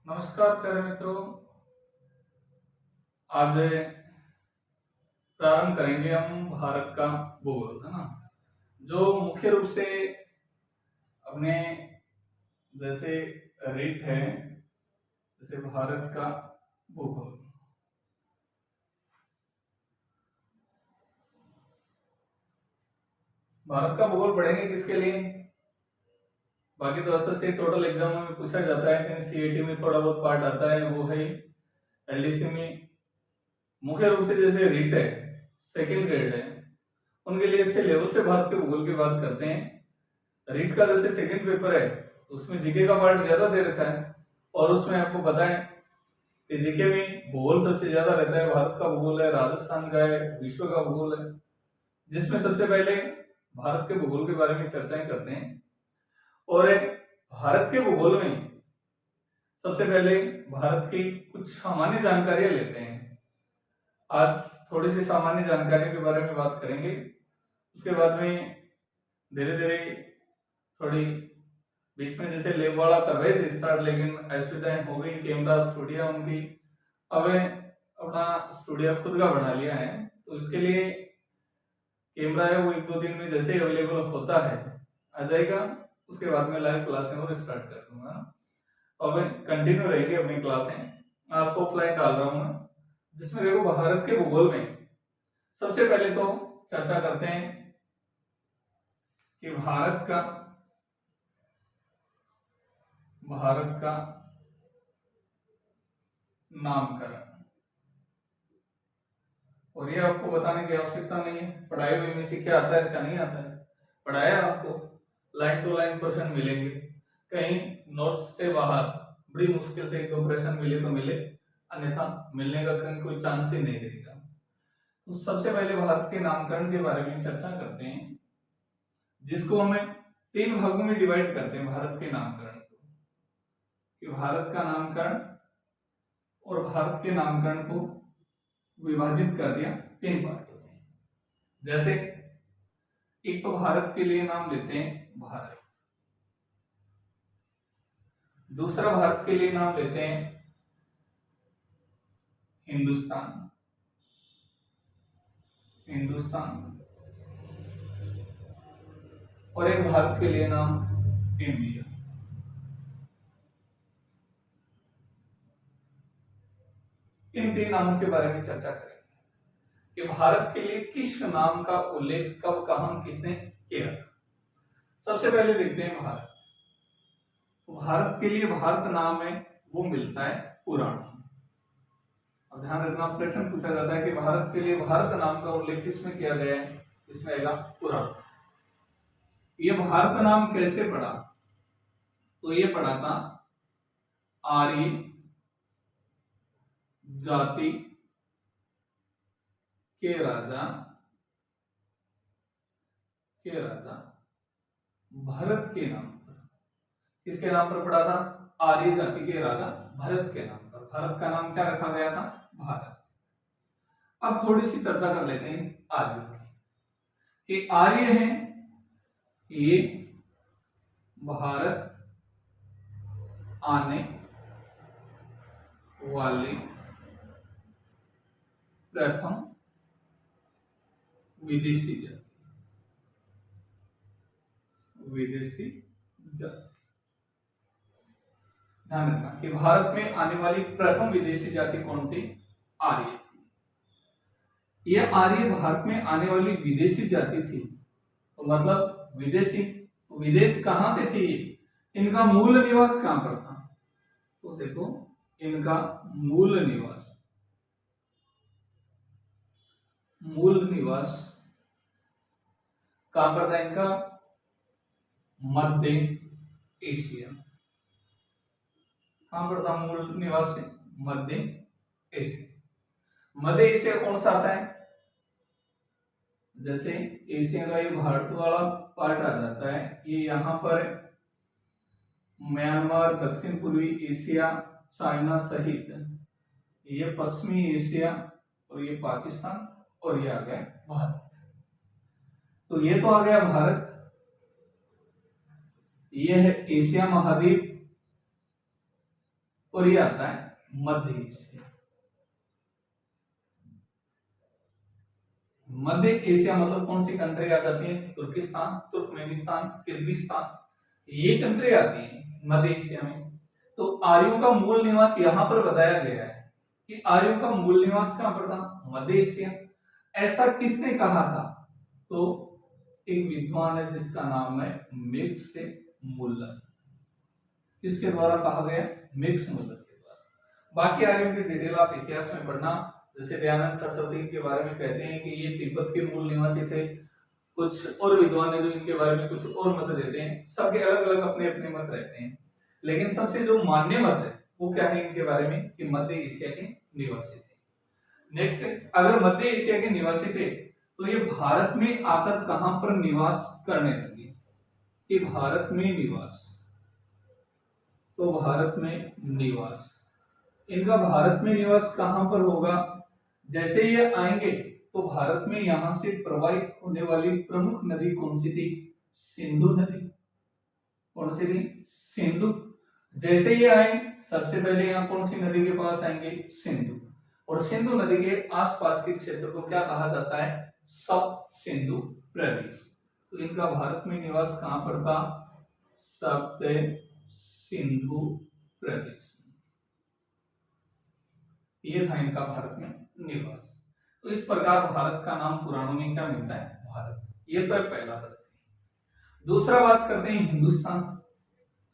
नमस्कार प्यारे मित्रों। आज प्रारंभ करेंगे हम भारत का भूगोल, है ना। जो मुख्य रूप से अपने जैसे रीट है, जैसे भारत का भूगोल। भारत का भूगोल पढ़ेंगे किसके लिए? बाकी तो असल से टोटल एग्जाम में पूछा जाता है, कहीं सीएटी में थोड़ा बहुत पार्ट आता है, वो है एलडीसी में। मुख्य रूप से जैसे रीट है, सेकेंड ग्रेड है, उनके लिए अच्छे लेवल से भारत के भूगोल की बात करते हैं। रीट का जैसे सेकंड पेपर है, उसमें जीके का पार्ट ज्यादा दे रखा है, और उसमें आपको पता है कि जीके में भूगोल सबसे ज्यादा रहता है। भारत का भूगोल है, राजस्थान का है, विश्व का भूगोल है, जिसमें सबसे पहले भारत के भूगोल के बारे में चर्चाएं करते हैं। और भारत के भूगोल में सबसे पहले भारत की कुछ सामान्य जानकारियां लेते हैं। आज थोड़ी सी सामान्य जानकारियों के बारे में बात करेंगे, उसके बाद में धीरे धीरे थोड़ी बीच में जैसे लैब वाला कर रहे थे स्टार्ट, लेकिन असुविधाएं हो गई, कैमरा स्टूडियो उनकी। अब अपना स्टूडियो खुद का बना लिया है, तो इसके लिए कैमरा है वो 1-2 दिन में जैसे अवेलेबल होता है आ जाएगा। उसके बाद में लाइव क्लासें और स्टार्ट कर दूंगा। अब कंटिन्यू रहेगी अपनी क्लासें। आज तो ऑफलाइन डाल रहा हूँ मैं, जिसमें देखो भारत के भूगोल में सबसे पहले तो चर्चा करते हैं कि भारत का नामकरण। और ये आपको बताने की आवश्यकता नहीं है, पढ़ाई हुई में से क्या आता है क्या नहीं आता है, पढ़ाया आपको। लाइन टू लाइन क्वेश्चन मिलेंगे, कहीं नोट्स से बाहर बड़ी मुश्किल से 1-2 प्रश्न मिले तो मिले, अन्यथा मिलने का कहीं कोई चांस ही नहीं रहेगा। तो सबसे पहले भारत के नामकरण के बारे में चर्चा करते हैं, जिसको हमें 3 भागों में डिवाइड करते हैं भारत के नामकरण को। कि भारत का नामकरण और भारत के नामकरण को विभाजित कर दिया 3 पार्टों में। जैसे एक तो भारत के लिए नाम लेते हैं भारत, दूसरा भारत के लिए नाम लेते हैं हिंदुस्तान, और एक भारत के लिए नाम इंडिया। इन 3 नामों के बारे में चर्चा करेंगे कि भारत के लिए किस नाम का उल्लेख कब कहां किसने किया था। सबसे पहले देखते हैं भारत। भारत के लिए भारत नाम है वो मिलता है पुराण। अब ध्यान रखना, प्रश्न पूछा जाता है कि भारत के लिए भारत नाम का उल्लेख किसमें किया गया है, इसमें आएगा पुराण। ये भारत नाम कैसे पड़ा? तो ये पड़ा था आर्य जाति के राजा भरत के नाम पर। किसके नाम पर पड़ा था? आर्य जाति के राजा भरत के नाम पर। भारत का नाम क्या रखा गया था? भारत। अब थोड़ी सी चर्चा कर लेते हैं आर्य की। कि आर्य हैं ये भारत आने वाले प्रथम विदेशी जाति। ध्यान रखना कि भारत में आने वाली प्रथम विदेशी जाति कौन थी? आर्य थी। यह आर्य भारत में आने वाली विदेशी जाति थी। तो मतलब विदेशी, विदेश कहां से थी? इनका मूल निवास कहां पर था? तो देखो, इनका मूल निवास कहां पर था? इनका मध्य एशिया। कहां पर था मूल निवास? मध्य एशिया। मध्य एशिया कौन सा आता है? जैसे एशिया का ये भारत वाला पार्ट आ जाता है, ये यहाँ पर म्यांमार, दक्षिण पूर्वी एशिया, चाइना सहित ये पश्चिमी एशिया, और ये पाकिस्तान, और ये आ गया भारत। तो ये तो आ गया भारत, ये है एशिया महाद्वीप, और ये आता है मध्य एशिया। मध्य एशिया मतलब कौन सी कंट्री आ जाती है? तुर्किस्तान, तुर्कमेनिस्तान, किर्गिस्तान, ये कंट्री आती है मध्य एशिया में। तो आर्यों का मूल निवास यहाँ पर बताया गया है कि आर्यों का मूल निवास कहाँ पर था? मध्य एशिया। ऐसा किसने कहा था? तो एक विद्वान है जिसका नाम है मैक्स मुल्लर। किसके द्वारा कहा गया? मैक्स मुल्लर के द्वारा। बाकी आर्यों की डिटेल आप इतिहास में पढ़ना। जैसे दयानंद सरस्वती के बारे में कहते हैं कि ये तिब्बत के मूल निवासी थे। कुछ और विद्वान है जो इनके बारे में कुछ और मत देते हैं। सबके अलग अलग अपने अपने मत रहते हैं, लेकिन सबसे जो मान्य मत है वो क्या है इनके बारे में कि मध्य एशिया के निवासी थे। नेक्स्ट, अगर मध्य एशिया के निवासी थे तो ये भारत में आकर कहां पर निवास करने लगे? कि भारत में निवास, तो भारत में निवास, इनका भारत में निवास कहां पर होगा? जैसे ये आएंगे तो भारत में यहां से प्रवाहित होने वाली प्रमुख नदी कौन सी थी? सिंधु नदी। कौन सी थी? सिंधु। जैसे ये आए सबसे पहले यहाँ कौन सी नदी के पास आएंगे? सिंधु। और सिंधु नदी के आसपास के क्षेत्र को क्या कहा जाता है? सप्त सिंधु प्रदेश। तो इनका भारत में निवास कहां पर था? सप्त सिंधु प्रदेश। ये था इनका भारत में निवास। तो इस प्रकार भारत का नाम पुराणों में क्या मिलता है? भारत। ये तो है पहला तथ्य। दूसरा बात करते हैं हिंदुस्तान।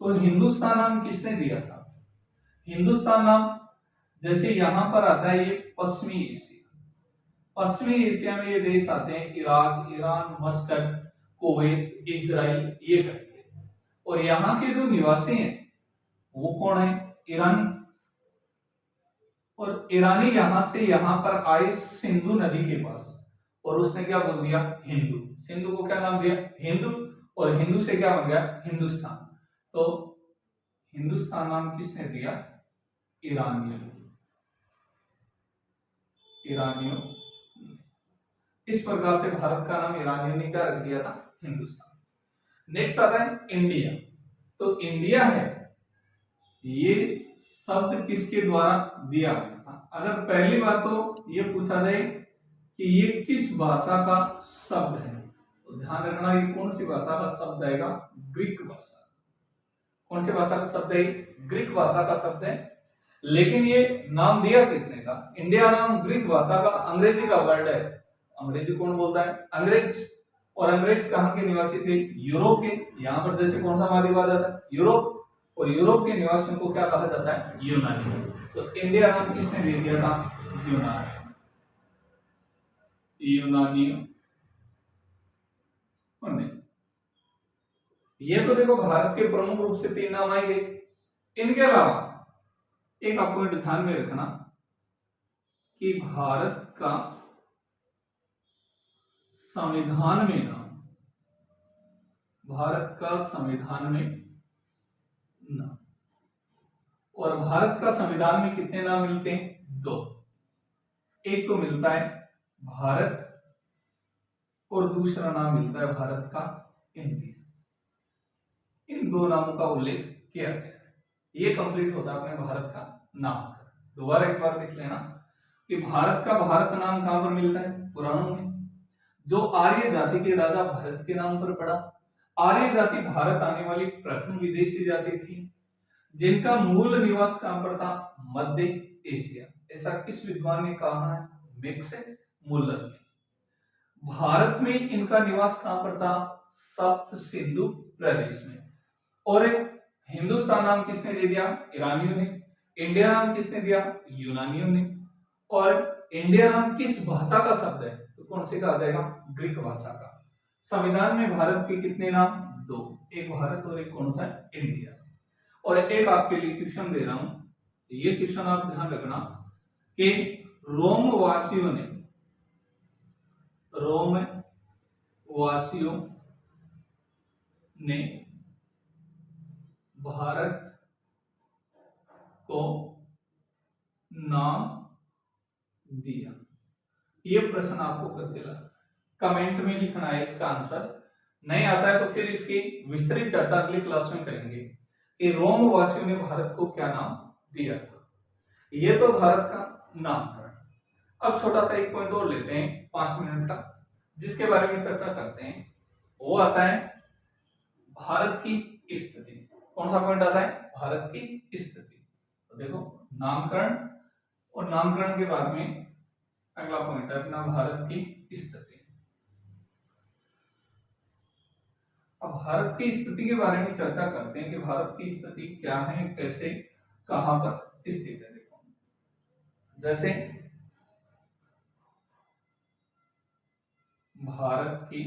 तो हिंदुस्तान नाम किसने दिया था? हिंदुस्तान नाम जैसे यहां पर आता है ये पश्चिमी एशिया। पश्चिमी एशिया में ये देश आते हैं Iraq, Iran, Muscat, Kuwait, Israel, ये कंट्री। और यहाँ के जो निवासी हैं वो कौन है? ईरानी। और ईरानी यहां से यहां पर आए सिंधु नदी के पास, और उसने क्या बोल दिया? हिंदू। सिंधु को क्या नाम दिया? हिंदू। और हिंदू से क्या बन गया? हिंदुस्तान। तो हिंदुस्तान नाम किसने दिया? ईरानियों। ईरानियों। इस प्रकार से भारत का नाम ईरानियों ने क्या रख दिया था? हिंदुस्तान। नेक्स्ट आता है इंडिया। तो इंडिया है ये शब्द किसके द्वारा दिया गया था? अगर पहली बात तो ये पूछा जाए कि ये किस भाषा का शब्द है, तो ध्यान रखना ये कौन सी भाषा का शब्द आएगा? ग्रीक भाषा। कौन सी भाषा का शब्द है? ग्रीक भाषा का शब्द है। लेकिन ये नाम दिया किसने था? इंडिया नाम ग्रीक भाषा का, अंग्रेजी का वर्ड है। अंग्रेजी कौन बोलता है? अंग्रेज। और अंग्रेज कहाँ के निवासी थे? यूरोप के। यहाँ पर जैसे कौन सा महाद्वीप आ जाता है? यूरोप। और यूरोप के निवासियों को क्या कहा जाता है? यूनानी। तो इंडिया नाम किसने दे दिया था? यूनानी। यूनानियों। ये तो देखो भारत के प्रमुख रूप से 3 नाम आएंगे। इनके अलावा एक आपको ध्यान में रखना कि भारत का संविधान में नाम, भारत का संविधान में नाम, और भारत का संविधान में कितने नाम मिलते हैं? 2। एक तो मिलता है भारत और दूसरा नाम मिलता है भारत का इंडिया। इन 2 नामों का उल्लेख किया गया है। ये कंप्लीट होता है अपने भारत का नाम। दोबारा एक बार देख लेना कि भारत का भारत नाम कहां पर मिलता है? पुराणों में। जो आर्य जाति के राजा भरत के नाम पर पड़ा। आर्य जाति भारत आने वाली प्रथम विदेशी जाति थी जिनका मूल निवास कहां पर था? मध्य एशिया। ऐसा किस विद्वान ने कहा है? मैक्स मुल्लर ने। भारत में इनका निवास कहां पर था? सप्त सिंधु प्रदेश में। और हिंदुस्तान नाम किसने दे दिया? ईरानियों ने। इंडिया नाम किसने दिया? यूनानियों ने। और इंडिया नाम किस भाषा का शब्द है? तो कौन से का आ जाएगा? ग्रीक भाषा का। संविधान में भारत के कितने नाम? 2। एक भारत और एक कौन सा? इंडिया। और एक आपके लिए क्वेश्चन दे रहा हूं, ये क्वेश्चन आप ध्यान रखना कि रोम वासियों ने भारत को नाम दिया। ये प्रश्न आपको कर देगा, कमेंट में लिखना है इसका आंसर। नहीं आता है तो फिर इसकी विस्तृत चर्चा अगली क्लास में करेंगे कि रोम वासियों ने भारत को क्या नाम दिया था। ये तो भारत का नामकरण। अब छोटा सा एक पॉइंट और लेते हैं 5 मिनट का, जिसके बारे में चर्चा करते हैं। वो आता है भारत की स्थिति। कौन सा पॉइंट आता है? भारत की स्थिति। तो देखो, नामकरण और नामकरण के बाद में अगला पॉइंट है अपना भारत की स्थिति। अब भारत की स्थिति के बारे में चर्चा करते हैं कि भारत की स्थिति क्या है, कैसे, कहां पर स्थित है। देखो, जैसे भारत की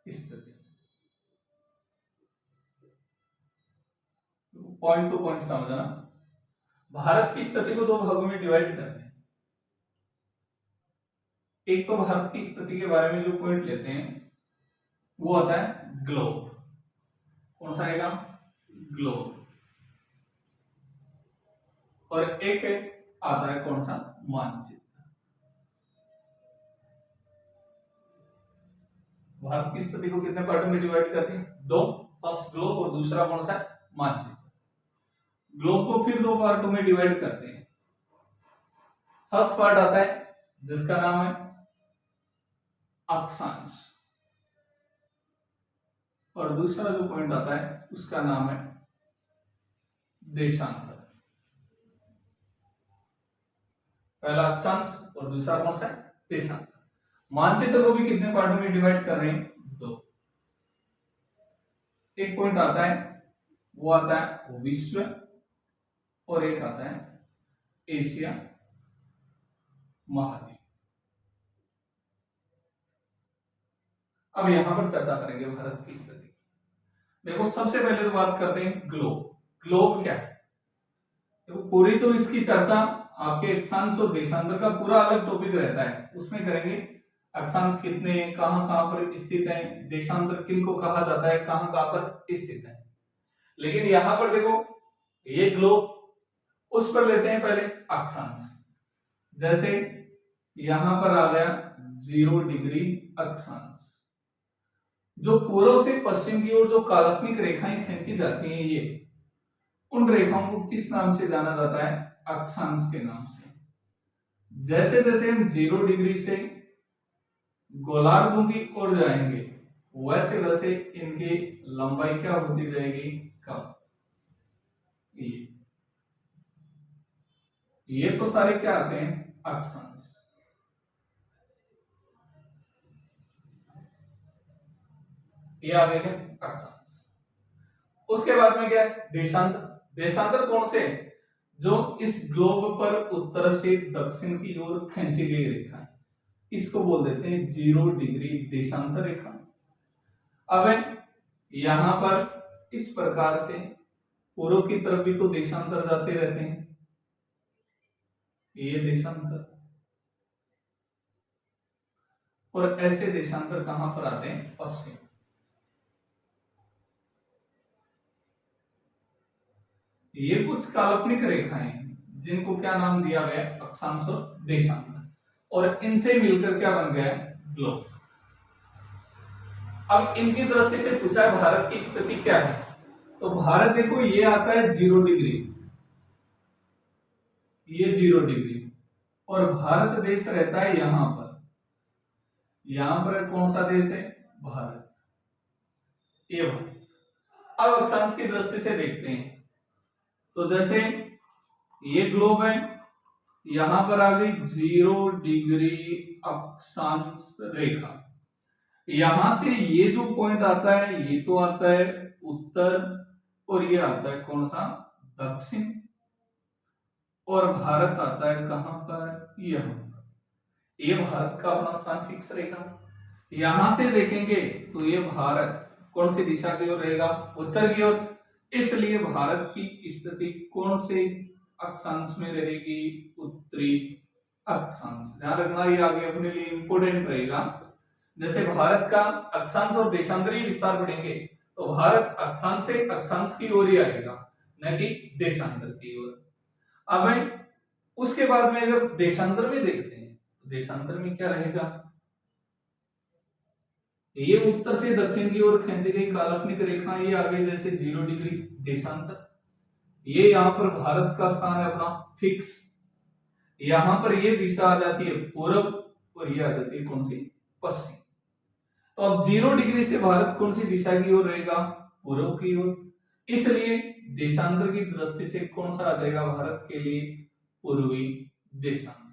स्थिति, पॉइंट टू पॉइंट समझना। भारत की स्थिति को दो भागों में डिवाइड करते हैं। एक तो भारत की स्थिति के बारे में जो पॉइंट लेते हैं वो आता है ग्लोब। कौन सा आएगा? ग्लोब। और एक आता है कौन सा? मानचित्र। भारत की स्थिति को कितने पार्ट में डिवाइड करते हैं? दो। फर्स्ट ग्लोब और दूसरा कौन सा? मानचित्र। ग्लोब को फिर दो पार्टों में डिवाइड करते हैं। फर्स्ट पार्ट आता है जिसका नाम है अक्षांश, और दूसरा जो पॉइंट आता है उसका नाम है देशांतर। पहला अक्षांश और दूसरा कौन सा है? देशांतर। मानचित्र को भी कितने पार्टों में डिवाइड कर रहे हैं? दो। एक पॉइंट आता है वो आता है विश्व, और एक आता है एशिया महाद्वीप। अब यहां पर चर्चा करेंगे भारत की स्थिति। देखो, सबसे पहले तो बात करते हैं ग्लोब। ग्लोब क्या है? देखो, पूरी तो इसकी चर्चा आपके अक्षांश और देशांतर का पूरा अलग टॉपिक रहता है, उसमें करेंगे। अक्षांश कितने, कहां कहां पर स्थित है, देशांतर किनको कहा जाता है, कहां कहां पर स्थित है। लेकिन यहां पर देखो, ये ग्लोब, उस पर लेते हैं पहले अक्षांश। जैसे यहां पर आ गया 0 डिग्री अक्षांश। जो पूर्व से पश्चिम की ओर जो काल्पनिक रेखाएं खींची जाती हैं, ये उन रेखाओं को किस नाम से जाना जाता है? अक्षांश के नाम से। जैसे जैसे हम 0 डिग्री से गोलार्धों की ओर जाएंगे, वैसे वैसे इनकी लंबाई क्या होती जाएगी? कम। ये तो सारे क्या आते हैं? अक्षांश। ये आ गए अक्षांश। उसके बाद में क्या है? देशांतर। देशांतर कौन से? जो इस ग्लोब पर उत्तर से दक्षिण की ओर खींची गई रेखा है, इसको बोल देते हैं 0 डिग्री देशांतर रेखा। अब यहां पर इस प्रकार से पूर्व की तरफ भी तो देशांतर जाते रहते हैं, ये देशांतर। और ऐसे देशांतर कहां पर आते हैं? पश्चिम। ये कुछ काल्पनिक रेखाएं जिनको क्या नाम दिया गया? अक्षांश और देशांतर, और इनसे मिलकर क्या बन गया? ग्लोब। अब इनकी दृष्टि से पूछा है भारत की स्थिति क्या है, तो भारत देखो, ये आता है 0 डिग्री, ये 0 डिग्री, और भारत देश रहता है यहां पर। यहां पर कौन सा देश है? भारत। ये भारत। अब अक्षांश की दृष्टि से देखते हैं, तो जैसे ये ग्लोब है, यहां पर आ गई 0 डिग्री अक्षांश रेखा। यहां से ये जो पॉइंट आता है, ये तो आता है उत्तर, और ये आता है कौन सा? दक्षिण। और भारत आता है कहां पर? यहां पर। ये भारत का अपना स्थान फिक्स रहेगा। यहां से देखेंगे तो ये भारत कौन सी दिशा की ओर रहेगा? उत्तर की ओर। इसलिए भारत की स्थिति कौन से अक्षांश में रहेगी? उत्तरी अक्षांश। ध्यान रखना, ये आगे अपने लिए इंपोर्टेंट रहेगा। जैसे भारत का अक्षांश और देशांतरी विस्तार पढ़ेंगे, तो भारत अक्षांश से अक्षांश की ओर ही आएगा, न कि देशांतर की ओर। अब उसके बाद में अगर देशांतर में देखते हैं, तो देशांतर में क्या रहेगा? ये उत्तर से दक्षिण की ओर खींची गई काल्पनिक रेखा, ये आगे जैसे 0 डिग्री देशांतर, ये यहाँ पर भारत का स्थान है अपना फिक्स। यहाँ पर ये दिशा आ जाती है पूर्व और ये आ जाती है कौन सी, पश्चिम। तो अब 0 डिग्री से भारत कौन सी दिशा की ओर रहेगा, पूर्व की ओर। इसलिए देशांतर की दृष्टि से कौन सा आ जाएगा भारत के लिए, पूर्वी देशांतर।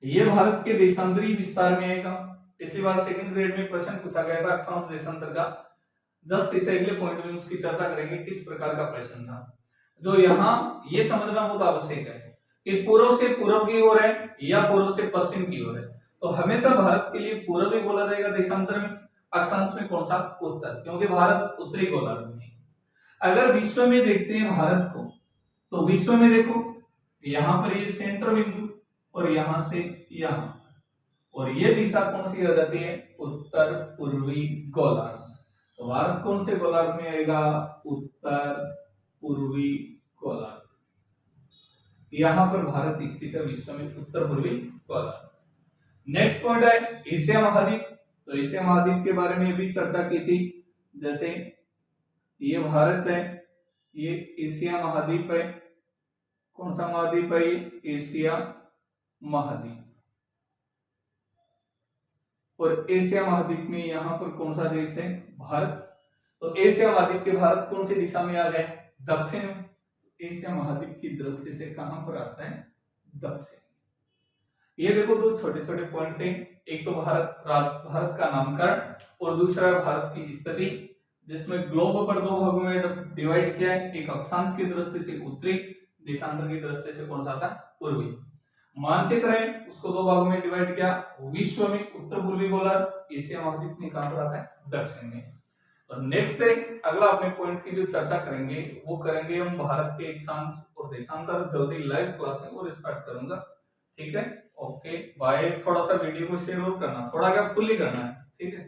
ये भारत के देशांतरी विस्तार में आएगा। पिछली बार सेकंड ग्रेड में प्रश्न पूछा गया था अक्षांश देशांतर का। जस्ट इस अगले पॉइंट में उसकी चर्चा करेंगे किस प्रकार का प्रश्न था। जो यहाँ ये समझना बहुत आवश्यक है कि पूर्व से पूर्व की ओर है या पूर्व से पश्चिम की ओर है। तो हमेशा भारत के लिए पूर्व ही बोला जाएगा देशांतर में, अक्षांश में कौन सा, उत्तर, क्योंकि भारत उत्तरी गोलार्ध में है। अगर विश्व में देखते हैं भारत को, तो विश्व में देखो यहाँ पर ये सेंटर बिंदु और यहां से यहां, और ये दिशा कौन सी आ जाती है, उत्तर पूर्वी गोलार्ध। तो भारत कौन से गोलार्ध में आएगा, उत्तर पूर्वी गोलार्ध। यहां पर भारत स्थित है विश्व में, उत्तर पूर्वी गोलार्ध। नेक्स्ट पॉइंट है एशिया महाद्वीप। तो एशिया महाद्वीप के बारे में भी चर्चा की थी। जैसे ये भारत है, ये एशिया महाद्वीप है। कौन सा महाद्वीप है ये, एशिया महाद्वीप। और एशिया महाद्वीप में यहां पर कौन सा देश है, भारत। तो एशिया महाद्वीप के भारत कौन सी दिशा में आ गए, दक्षिण में। एशिया महाद्वीप की दृष्टि से कहां पर आता है, दक्षिण। ये देखो दो छोटे छोटे पॉइंट थे, एक तो भारत का नामकरण और दूसरा भारत की स्थिति, जिसमें ग्लोब पर दो भागों में डिवाइड किया है। एक अक्षांश की दृष्टि से उत्तरी, देशांतर की दृष्टि से कौन सा था, पूर्वी। मानचित्र है उसको दो भागों में डिवाइड किया, विश्व में उत्तर पूर्वी गोलार्ध, एशिया महाद्वीप में कहां पर आता है, दक्षिण में। और नेक्स्ट है अगला अपने पॉइंट की जो चर्चा करेंगे वो करेंगे हम भारत के अक्षांश और देशांतर। जल्दी लाइव क्लास में और स्टार्ट करूंगा, ठीक है। Okay bye. थोड़ा सा वीडियो को शेयर और करना, थोड़ा क्या फुल ही करना है, ठीक है।